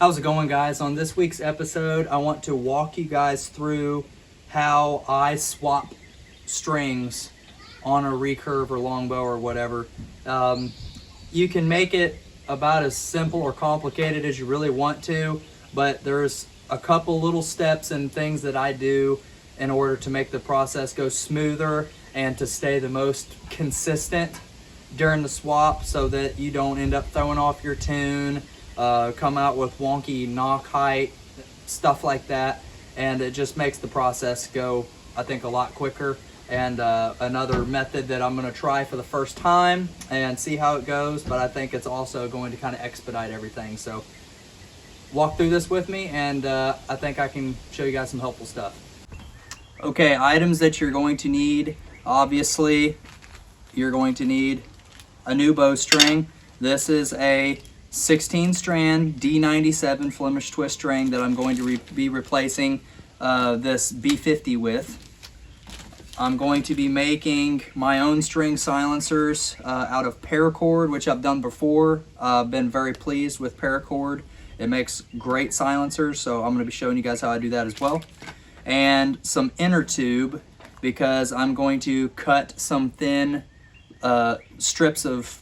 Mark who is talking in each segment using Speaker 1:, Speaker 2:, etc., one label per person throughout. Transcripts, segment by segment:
Speaker 1: How's it going, guys? On this week's episode, I want to walk you guys through how I swap strings on a recurve or longbow or whatever. You can make it about as simple or complicated as you really want to, but there's a couple little steps and things that I do in order to make the process go smoother and to stay the most consistent during the swap so that you don't end up throwing off your tune, come out with wonky knock height, stuff like that, and it just makes the process go, I think, a lot quicker. And another method that I'm going to try for the first time and see how it goes, but I think it's also going to kind of expedite everything. So walk through this with me, and I think I can show you guys some helpful stuff. Okay, items that you're going to need. Obviously, you're going to need a new bowstring. This is a 16 strand D97 Flemish twist string that I'm going to be replacing this B50 with. I'm going to be making my own string silencers out of paracord, which I've done before. I've been very pleased with paracord. It makes great silencers, so I'm going to be showing you guys how I do that as well. And some inner tube, because I'm going to cut some thin strips of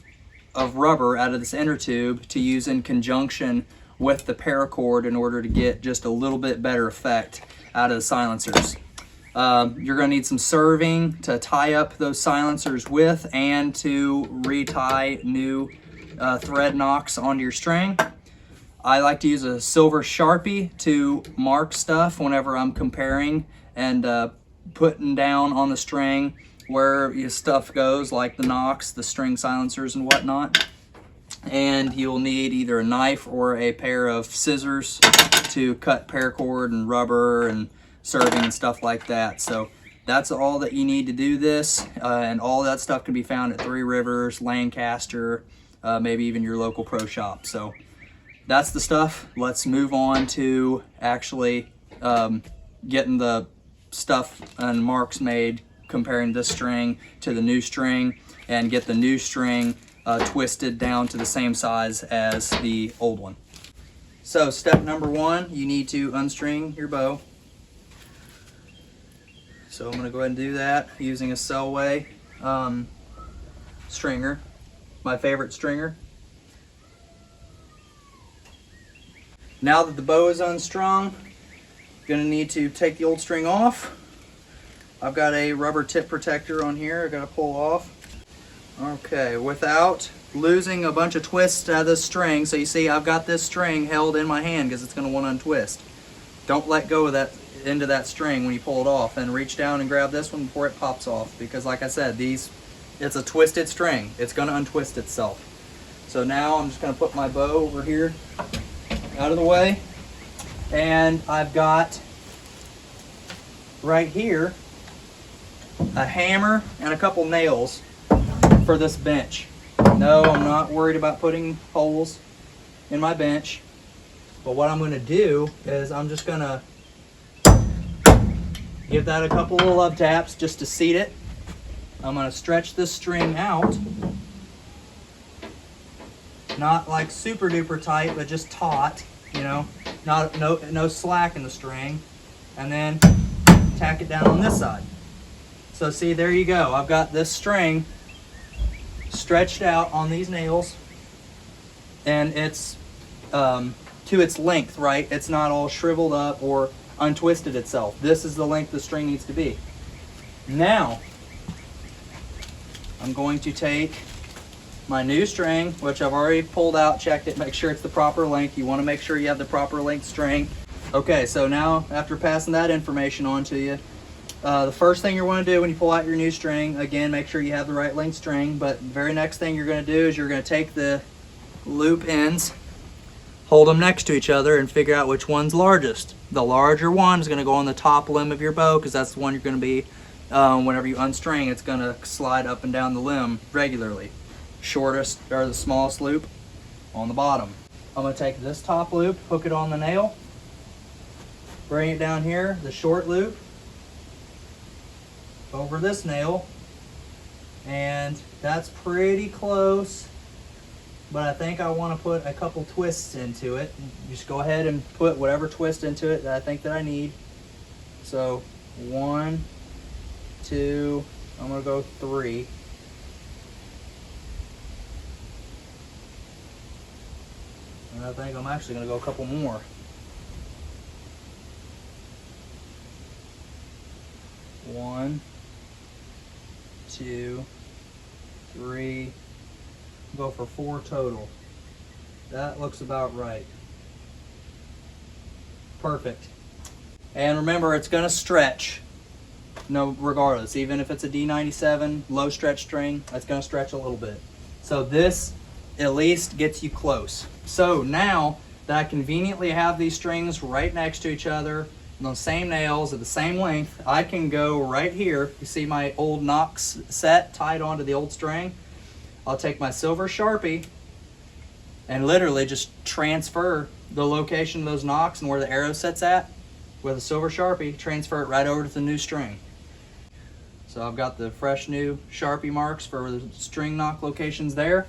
Speaker 1: rubber out of this inner tube to use in conjunction with the paracord in order to get just a little bit better effect out of the silencers. You're going to need some serving to tie up those silencers with and to retie new thread nocks onto your string. I like to use a silver Sharpie to mark stuff whenever I'm comparing and putting down on the string where your stuff goes, like the nocks, the string silencers and whatnot. And you'll need either a knife or a pair of scissors to cut paracord and rubber and serving and stuff like that. So that's all that you need to do this, and all that stuff can be found at Three Rivers, Lancaster, maybe even your local pro shop. So that's the stuff. Let's move on to actually getting the stuff and marks made, comparing this string to the new string, and get the new string twisted down to the same size as the old one. So step number one, you need to unstring your bow. So I'm going to go ahead and do that using a Selway stringer, my favorite stringer. Now that the bow is unstrung, you're going to need to take the old string off. I've got a rubber tip protector on here I've got to pull off. Okay, without losing a bunch of twists out of this string. So you see I've got this string held in my hand because it's going to want to untwist. Don't let go of that end of that string when you pull it off, and reach down and grab this one before it pops off, because like I said, it's a twisted string. It's going to untwist itself. So now I'm just going to put my bow over here out of the way, and I've got right here a hammer and a couple nails for this bench. No, I'm not worried about putting holes in my bench, but what I'm going to do is I'm just going to give that a couple of love taps just to seat it. I'm going to stretch this string out, not like super duper tight, but just taut, you know, no slack in the string, and then tack it down on this side. So see, there you go. I've got this string stretched out on these nails, and it's to its length, right? It's not all shriveled up or untwisted itself. This is the length the string needs to be. Now I'm going to take my new string, which I've already pulled out, checked it, make sure it's the proper length. You want to make sure you have the proper length string. Okay, so now after passing that information on to you, the first thing you want to do when you pull out your new string, again, make sure you have the right length string, but the very next thing you're going to do is you're going to take the loop ends, hold them next to each other, and figure out which one's largest. The larger one is going to go on the top limb of your bow, because that's the one you're going to be, whenever you unstring, it's going to slide up and down the limb regularly. Shortest, or the smallest loop, on the bottom. I'm going to take this top loop, hook it on the nail, bring it down here, the short loop, over this nail, and that's pretty close but I think I want to put a couple twists into it. Just go ahead and put whatever twist into it that I think that I need. So 1, 2, I'm gonna go 3. And I think I'm actually gonna go a couple more. 1, 2, 3. Go for 4 total. That looks about right. Perfect. And remember, it's gonna stretch. No, regardless, even if it's a D97 low stretch string, it's gonna stretch a little bit. So this at least gets you close. So now that I conveniently have these strings right next to each other, the same nails at the same length, I can go right here. You see my old nocks set tied onto the old string? I'll take my silver Sharpie and literally just transfer the location of those nocks and where the arrow sits at with a silver Sharpie, transfer it right over to the new string. So I've got the fresh new Sharpie marks for the string knock locations there.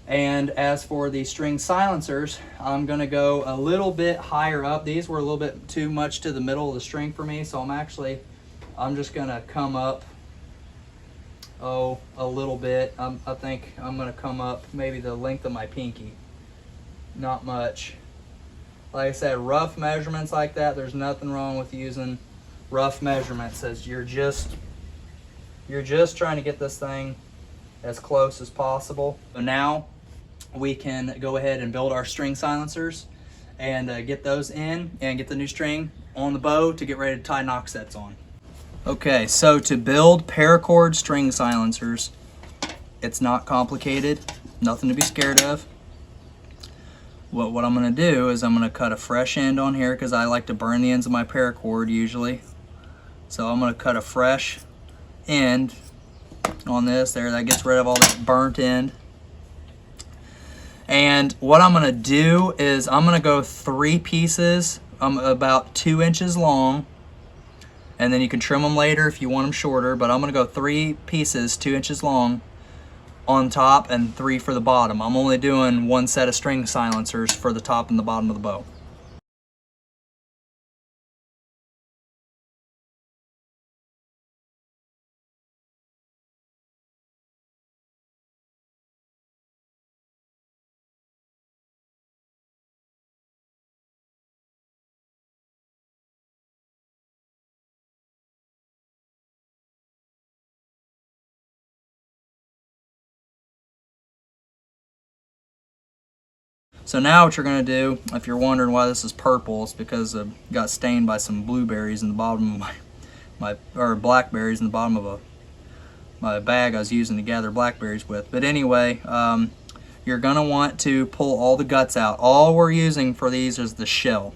Speaker 1: And as for the string silencers, I'm gonna go a little bit higher up. These were a little bit too much to the middle of the string for me, so I'm just gonna come up, a little bit. I think I'm gonna come up maybe the length of my pinky. Not much. Like I said, rough measurements like that, there's nothing wrong with using rough measurements, as you're just trying to get this thing as close as possible. So now we can go ahead and build our string silencers and get those in and get the new string on the bow to get ready to tie knock sets on. Okay, so to build paracord string silencers, it's not complicated, nothing to be scared of. What I'm gonna do is I'm gonna cut a fresh end on here because I like to burn the ends of my paracord usually. So I'm gonna cut a fresh end on this there. That gets rid of all that burnt end. And what I'm gonna do is I'm gonna go 3 pieces, about 2 inches long, and then you can trim them later if you want them shorter, but I'm gonna go 3 pieces 2 inches long on top and 3 for the bottom. I'm only doing 1 set of string silencers for the top and the bottom of the bow. So now what you're going to do, if you're wondering why this is purple, it's because it got stained by some blueberries in the bottom of or blackberries in the bottom of my bag I was using to gather blackberries with. But anyway, you're going to want to pull all the guts out. All we're using for these is the shell.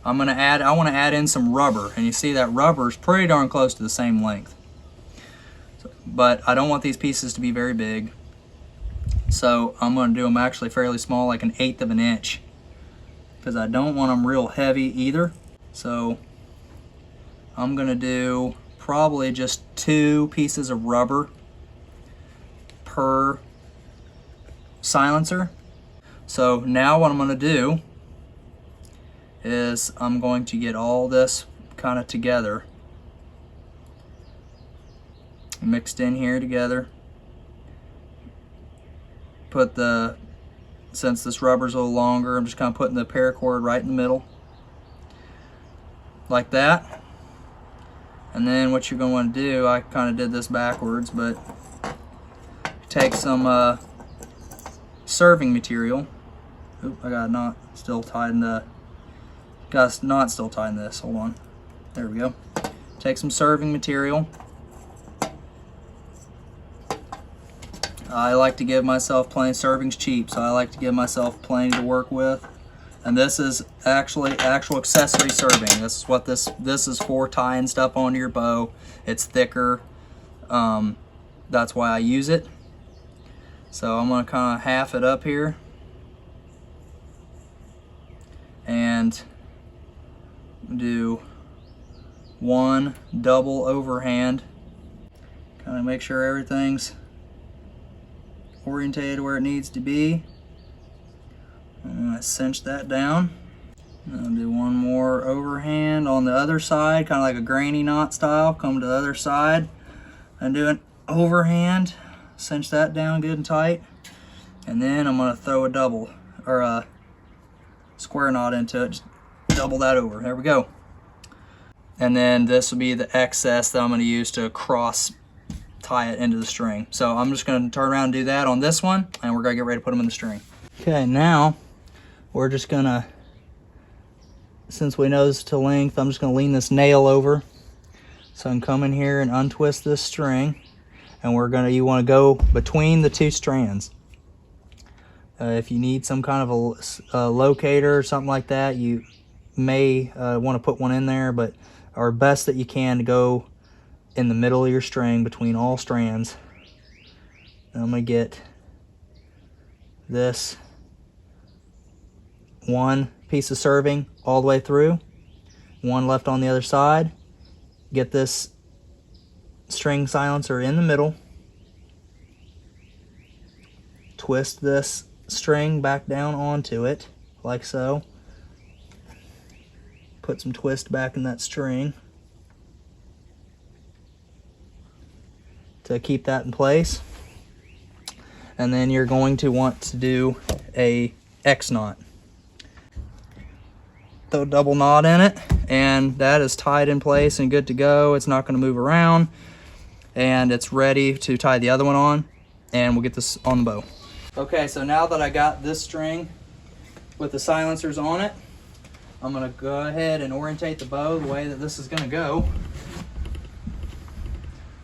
Speaker 1: I want to add in some rubber, and you see that rubber is pretty darn close to the same length. But I don't want these pieces to be very big. So I'm going to do them actually fairly small, like 1/8 of an inch, because I don't want them real heavy either. So I'm going to do probably just 2 pieces of rubber per silencer. So now what I'm going to do is I'm going to get all this kind of together, mixed in here together. Since this rubber's a little longer, I'm just kind of putting the paracord right in the middle, like that. And then what you're going to want to do, I kind of did this backwards, but take some serving material. Oop, I got a knot still tied in this. Hold on. There we go. Take some serving material. I like to give myself plenty. Serving's cheap, so I like to give myself plenty to work with. And this is actually actual accessory serving. This is what this is for, tying stuff onto your bow. It's thicker. That's why I use it. So I'm going to kind of half it up here. And do 1 double overhand. Kind of make sure everything's orientated where it needs to be. I cinch that down. I'll do one more overhand on the other side, kind of like a granny knot style. Come to the other side and do an overhand, cinch that down good and tight. And then I'm gonna throw a double, or a square knot into it, just double that over. There we go. And then this will be the excess that I'm gonna use to cross tie it into the string. So I'm just gonna turn around and do that on this one, and we're gonna get ready to put them in the string. Okay, now we're just gonna, since we know this to length, I'm just gonna lean this nail over so I can come in here and untwist this string. And you wanna go between the two strands. If you need some kind of a locator or something like that, you may wanna put one in there, but or best that you can to go in the middle of your string between all strands. And I'm gonna get this one piece of serving all the way through, one left on the other side. Get this string silencer in the middle, twist this string back down onto it like so, put some twist back in that string to keep that in place. And then you're going to want to do a X knot. Throw a double knot in it, and that is tied in place and good to go. It's not going to move around, and it's ready to tie the other one on, and we'll get this on the bow. Okay, so now that I got this string with the silencers on it, I'm going to go ahead and orientate the bow the way that this is going to go.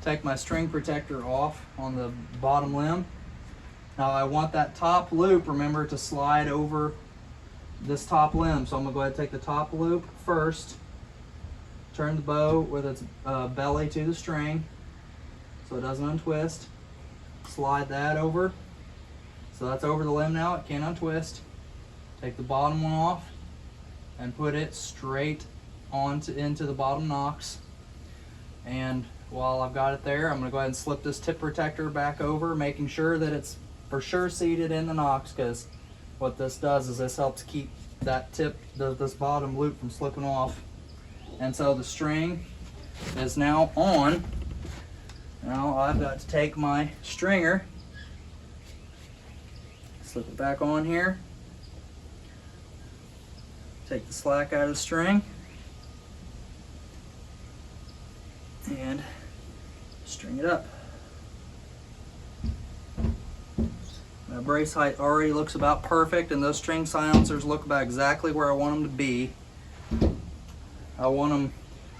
Speaker 1: Take my string protector off on the bottom limb. Now I want that top loop, remember, to slide over this top limb. So I'm gonna go ahead and take the top loop first, turn the bow with its belly to the string so it doesn't untwist. Slide that over. So that's over the limb now, it can't untwist. Take the bottom one off and put it straight into the bottom nocks. And while I've got it there, I'm gonna go ahead and slip this tip protector back over, making sure that it's for sure seated in the nocks, because what this does is this helps keep that tip, this bottom loop, from slipping off. And so the string is now on. Now I've got to take my stringer, slip it back on here, take the slack out of the string, and string it up. My brace height already looks about perfect, and those string silencers look about exactly where I want them to be. I want them,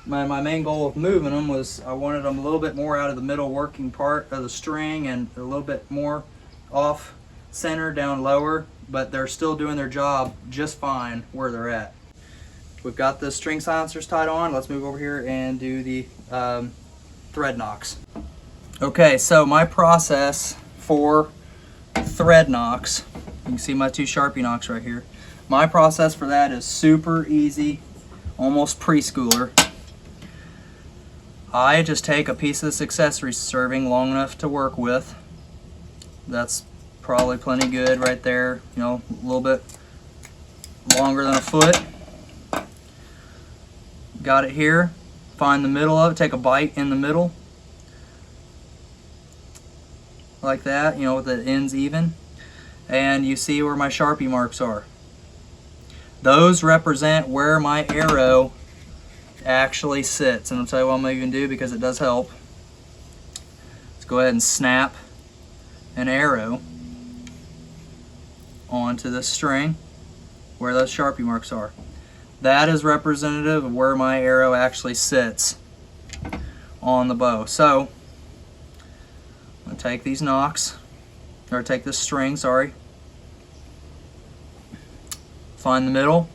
Speaker 1: my main goal of moving them was I wanted them a little bit more out of the middle working part of the string and a little bit more off center down lower, but they're still doing their job just fine where they're at. We've got the string silencers tied on. Let's move over here and do the thread nocks. Okay, so my process for thread nocks, you can see my two Sharpie nocks right here. My process for that is super easy, almost preschooler. I just take a piece of this accessory serving long enough to work with. That's probably plenty good right there, you know, a little bit longer than a foot. Got it here. Find the middle of it, take a bite in the middle like that, you know, with the ends even, and you see where my Sharpie marks are. Those represent where my arrow actually sits, and I'll tell you what I'm going to even do because it does help. Let's go ahead and snap an arrow onto the string where those Sharpie marks are. That is representative of where my arrow actually sits on the bow. So I'm going to take these nocks, or take this string, sorry, find the middle,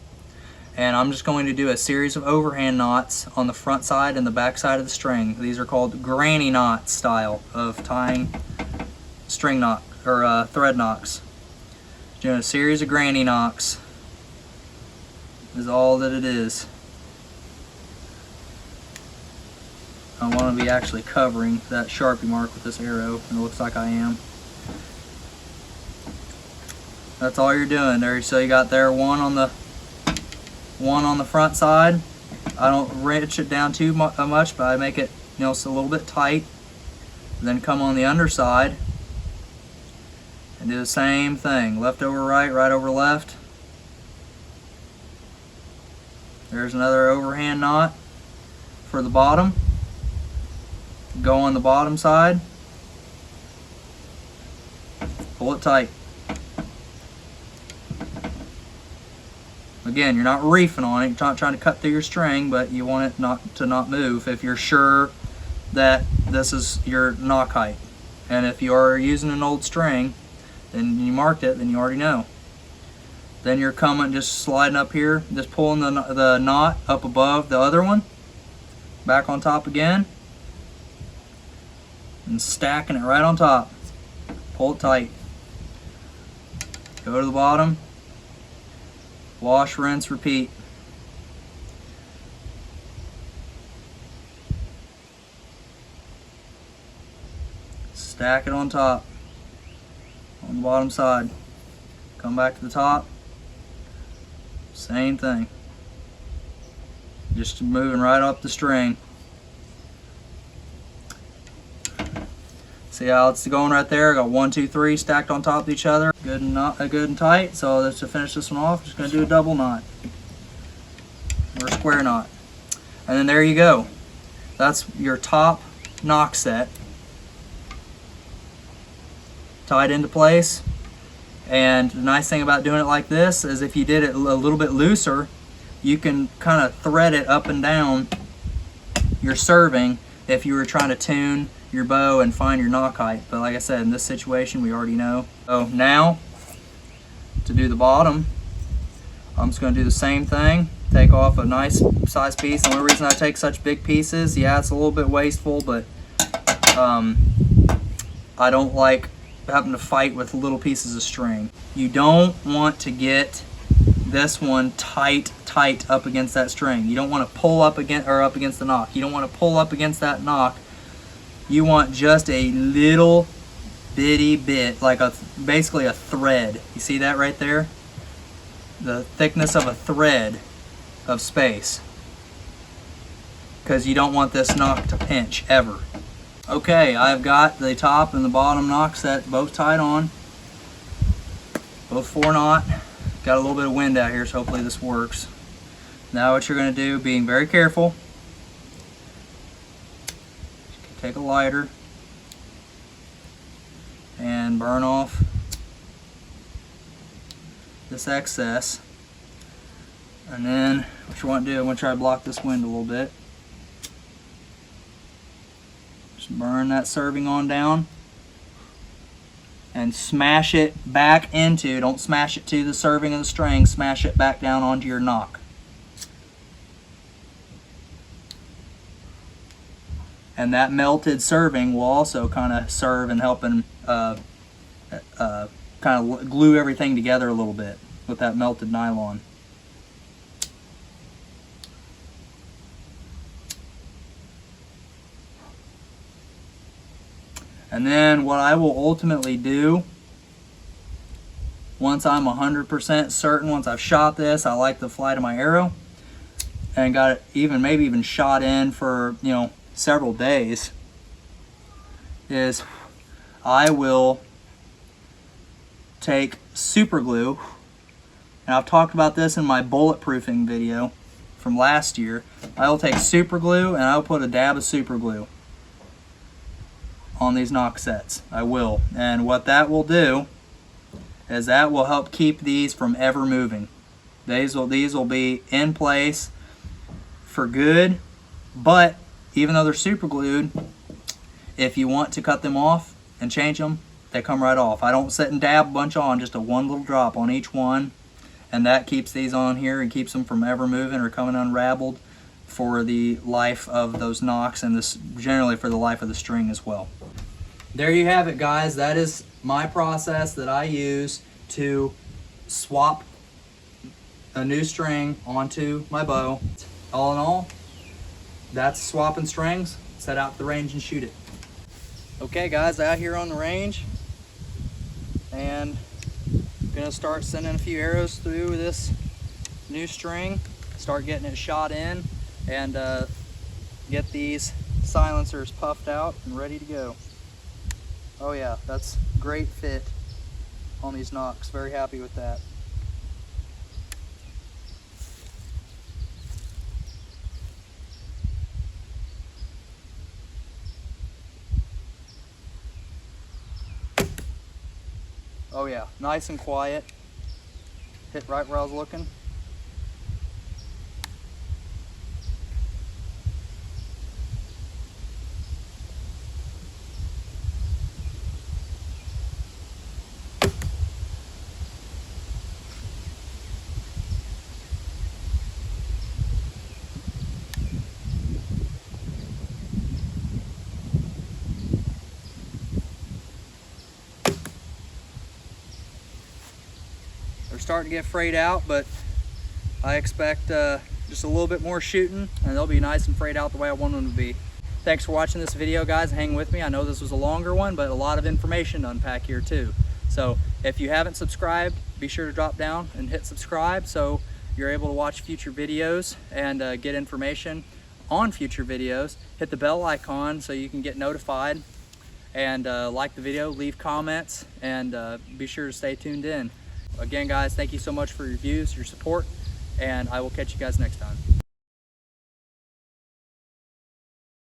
Speaker 1: and I'm just going to do a series of overhand knots on the front side and the back side of the string. These are called granny knot style of tying string knot, or thread nocks. Doing a series of granny knocks is all that it is. I want to be actually covering that Sharpie mark with this arrow, and it looks like I am. That's all you're doing there. So you got there one on the front side. I don't wrench it down too much, but I make it, you know, so a little bit tight. Then come on the underside and do the same thing. Left over right, right over left. There's another overhand knot for the bottom. Go on the bottom side. Pull it tight. Again, you're not reefing on it. You're not trying to cut through your string, but you want it not move if you're sure that this is your knock height. And if you are using an old string, then you marked it, then you already know. Then you're coming, just sliding up here, just pulling the knot up above the other one, back on top again, and stacking it right on top. Pull it tight. Go to the bottom, wash, rinse, repeat. Stack it on top, on the bottom side. Come back to the top, same thing. Just moving right up the string. See how it's going right there? I got 1, 2, 3 stacked on top of each other. Good and tight. So let's to finish this one off, just gonna do a double knot or a square knot. And then there you go. That's your top knock set. Tied into place. And the nice thing about doing it like this is if you did it a little bit looser, you can kind of thread it up and down your serving if you were trying to tune your bow and find your knock height. But like I said, in this situation, we already know. So now, to do the bottom, I'm just going to do the same thing. Take off a nice size piece. The only reason I take such big pieces, yeah, it's a little bit wasteful, but I don't like having to fight with little pieces of string. You don't want to get this one tight up against that string. You don't want to pull up against the knock. You don't want to pull up against that knock. You want just a little bitty bit, like basically a thread. You see that right there? The thickness of a thread of space. Because you don't want this knock to pinch ever. Okay, I've got the top and the bottom knock set both tied on. Both 4-knot. Got a little bit of wind out here, so hopefully this works. Now what you're going to do, being very careful, take a lighter and burn off this excess. And then what you want to do, I'm going to try to block this wind a little bit. Just burn that serving on down and smash it back into, don't smash it to the serving of the string, smash it back down onto your knock. And that melted serving will also kind of serve and help and kind of glue everything together a little bit with that melted nylon. And then what I will ultimately do, once I'm 100% certain, once I've shot this, I like the flight of my arrow, and got it maybe even shot in for, you know, several days, is I will take super glue, and I've talked about this in my bulletproofing video from last year. I will take super glue and I'll put a dab of super glue on these knock sets. I will. And what that will do is that will help keep these from ever moving. These will be in place for good, but even though they're super glued, if you want to cut them off and change them, they come right off. I don't sit and dab a bunch on, just one little drop on each one, and that keeps these on here and keeps them from ever moving or coming unraveled for the life of those knocks, and this generally for the life of the string as well. There you have it, guys. That is my process that I use to swap a new string onto my bow. All in all, that's swapping strings. Set out to the range and shoot it. Okay guys, out here on the range, and Gonna start sending a few arrows through this new string, start getting it shot in, and get these silencers puffed out and ready to go. Oh yeah, that's great fit on these nocks. Very happy with that. Oh yeah, nice and quiet. Hit right where I was looking. They're starting to get frayed out, but I expect just a little bit more shooting and they'll be nice and frayed out the way I want them to be. Thanks for watching this video, guys. Hang with me. I know this was a longer one, but a lot of information to unpack here too. So if you haven't subscribed, be sure to drop down and hit subscribe so you're able to watch future videos and get information on future videos. Hit the bell icon so you can get notified, and like the video, leave comments, and be sure to stay tuned in. Again, guys, thank you so much for your views, your support, and I will catch you guys next time.